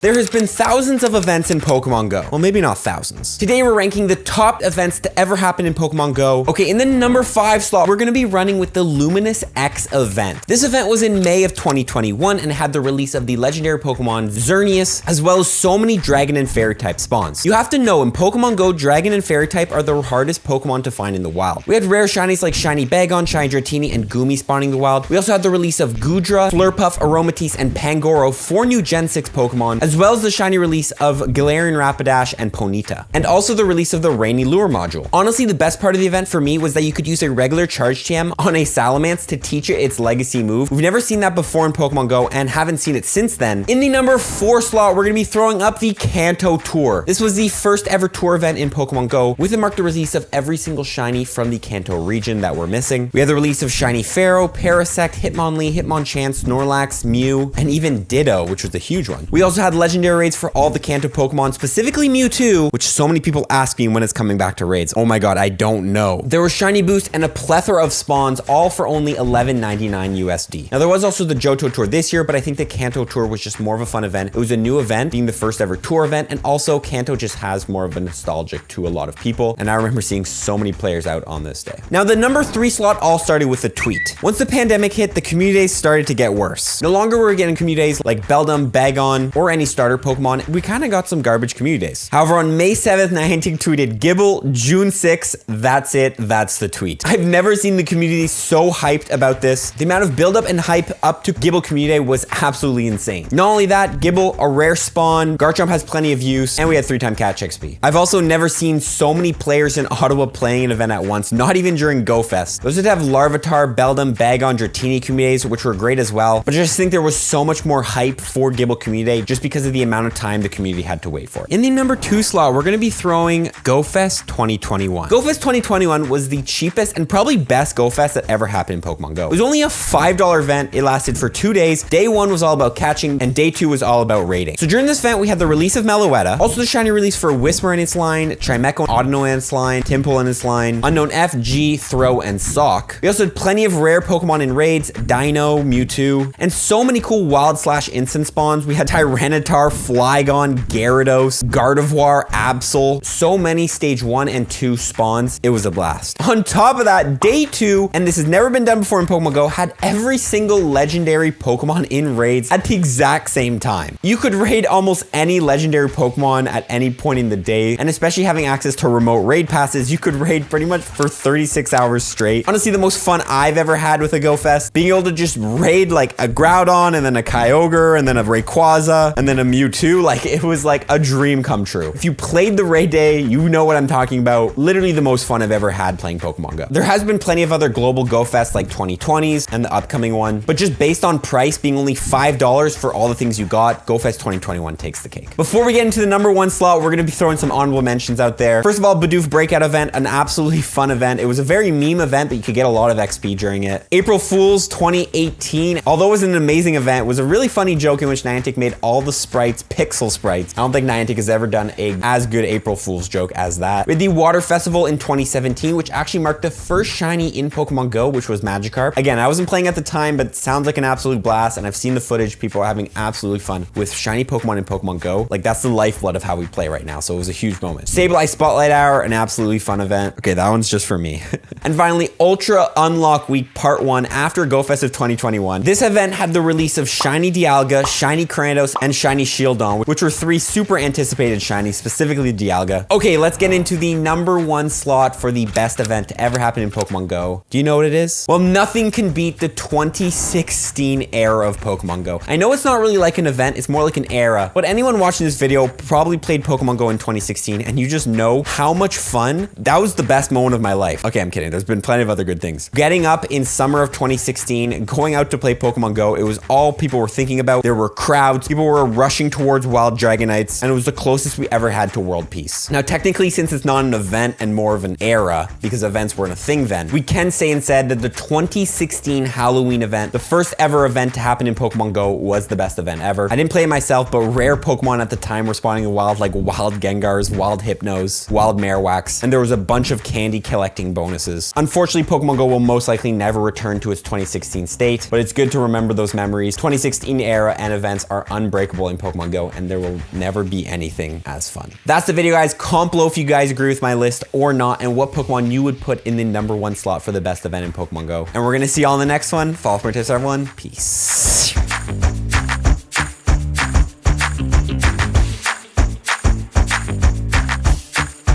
There has been thousands of events in Pokemon Go. Well, maybe not thousands. Today we're ranking the top events to ever happen in Pokemon Go. Okay, in the number 5 slot, we're gonna be running with the Luminous X event. This event was in May of 2021 and had the release of the legendary Pokemon Xerneas, as well as so many Dragon and Fairy type spawns. You have to know, in Pokemon Go, Dragon and Fairy type are the hardest Pokemon to find in the wild. We had rare shinies like Shiny Bagon, Shiny Dratini, and Goomy spawning in the wild. We also had the release of Goodra, Slurpuff, Aromatisse, and Pangoro, 4 new Gen 6 Pokemon, as well as the shiny release of Galarian Rapidash and Ponyta, and also the release of the Rainy Lure module. Honestly, the best part of the event for me was that you could use a regular Charge TM on a Salamence to teach it its legacy move. We've never seen that before in Pokemon Go and haven't seen it since then. In the number 4 slot, we're gonna be throwing up the Kanto Tour. This was the first ever tour event in Pokemon Go, with it marked the release of every single shiny from the Kanto region that we're missing. We had the release of Shiny Pharaoh, Parasect, Hitmonlee, Hitmonchan, Snorlax, Mew, and even Ditto, which was a huge one. We also had legendary raids for all the Kanto Pokemon, specifically Mewtwo, which so many people ask me when it's coming back to raids. Oh my god, I don't know. There was Shiny Boost and a plethora of spawns, all for only $11.99 USD. Now there was also the Johto Tour this year, but I think the Kanto Tour was just more of a fun event. It was a new event, being the first ever tour event, and also Kanto just has more of a nostalgic to a lot of people, and I remember seeing so many players out on this day. Now the number 3 slot all started with a tweet. Once the pandemic hit, the community days started to get worse. No longer were we getting community days like Beldum, Bagon, or any starter Pokemon. We kind of got some garbage community days. However, on May 7th, Niantic tweeted, Gibble, June 6th, that's it, that's the tweet. I've never seen the community so hyped about this. The amount of buildup and hype up to Gibble community day was absolutely insane. Not only that, Gibble, a rare spawn, Garchomp has plenty of use, and we had 3-time catch XP. I've also never seen so many players in Ottawa playing an event at once, not even during GoFest. Those did have Larvitar, Beldum, Bagon, Dratini community days, which were great as well, but I just think there was so much more hype for Gibble community day just because of the amount of time the community had to wait for. In the number 2 slot, we're gonna be throwing GoFest 2021. GoFest 2021 was the cheapest and probably best GoFest that ever happened in Pokemon Go. It was only a $5 event. It lasted for 2 days. Day 1 was all about catching, and day 2 was all about raiding. So during this event, we had the release of Meloetta, also the shiny release for Whisper in its line, Chimecho, Audino in its line, Timple in its line, Unknown F, G, Throw, and Sock. We also had plenty of rare Pokemon in raids, Dino, Mewtwo, and so many cool wild/instant spawns. We had Tyranitar, Flygon, Gyarados, Gardevoir, Absol, so many stage 1 and 2 spawns. It was a blast. On top of that, day 2, and this has never been done before in Pokemon Go, had every single legendary Pokemon in raids at the exact same time. You could raid almost any legendary Pokemon at any point in the day, and especially having access to remote raid passes, you could raid pretty much for 36 hours straight. Honestly, the most fun I've ever had with a GoFest, being able to just raid like a Groudon, and then a Kyogre, and then a Rayquaza, and then a Mewtwo. Like, it was like a dream come true. If you played the raid day, you know what I'm talking about. Literally the most fun I've ever had playing Pokemon Go. There has been plenty of other global GoFests like 2020s and the upcoming one, but just based on price being only $5 for all the things you got, GoFest 2021 takes the cake. Before we get into the number 1 slot, we're gonna be throwing some honorable mentions out there. First of all, Bidoof Breakout event, an absolutely fun event. It was a very meme event, but you could get a lot of XP during it. April Fools 2018, although it was an amazing event, was a really funny joke in which Niantic made all the sprites pixel sprites. I don't think Niantic has ever done a as good April Fool's joke as that. We had the Water Festival in 2017, which actually marked the first shiny in Pokemon Go, which was Magikarp. Again, I wasn't playing at the time, but it sounds like an absolute blast, and I've seen the footage. People are having absolutely fun with shiny Pokemon in Pokemon Go. Like, that's the lifeblood of how we play right now, so it was a huge moment. Sableye Spotlight Hour, an absolutely fun event. Okay, that one's just for me. And finally, Ultra Unlock Week Part 1 after GoFest of 2021. This event had the release of Shiny Dialga, Shiny Cranidos, and Shiny Shieldon, which were 3 super anticipated shinies, specifically Dialga. Okay, let's get into the number 1 slot for the best event to ever happen in Pokemon Go. Do you know what it is? Well, nothing can beat the 2016 era of Pokemon Go. I know it's not really like an event, it's more like an era, but anyone watching this video probably played Pokemon Go in 2016, and you just know how much fun. That was the best moment of my life. Okay, I'm kidding. There's been plenty of other good things. Getting up in summer of 2016, going out to play Pokemon Go, it was all people were thinking about. There were crowds, people were rushing towards Wild Dragonites, and it was the closest we ever had to world peace. Now, technically, since it's not an event and more of an era, because events weren't a thing then, we can say instead that the 2016 Halloween event, the first ever event to happen in Pokemon Go, was the best event ever. I didn't play it myself, but rare Pokemon at the time were spawning in wild, like wild Gengars, wild Hypnos, wild Marowaks, and there was a bunch of candy collecting bonuses. Unfortunately, Pokemon Go will most likely never return to its 2016 state, but it's good to remember those memories. 2016 era and events are unbreakable in Pokemon Go, and there will never be anything as fun. That's the video, guys. Comment below if you guys agree with my list or not, and what Pokemon you would put in the #1 slot for the best event in Pokemon Go. And we're gonna see y'all in the next one. Follow for more tips, everyone. Peace.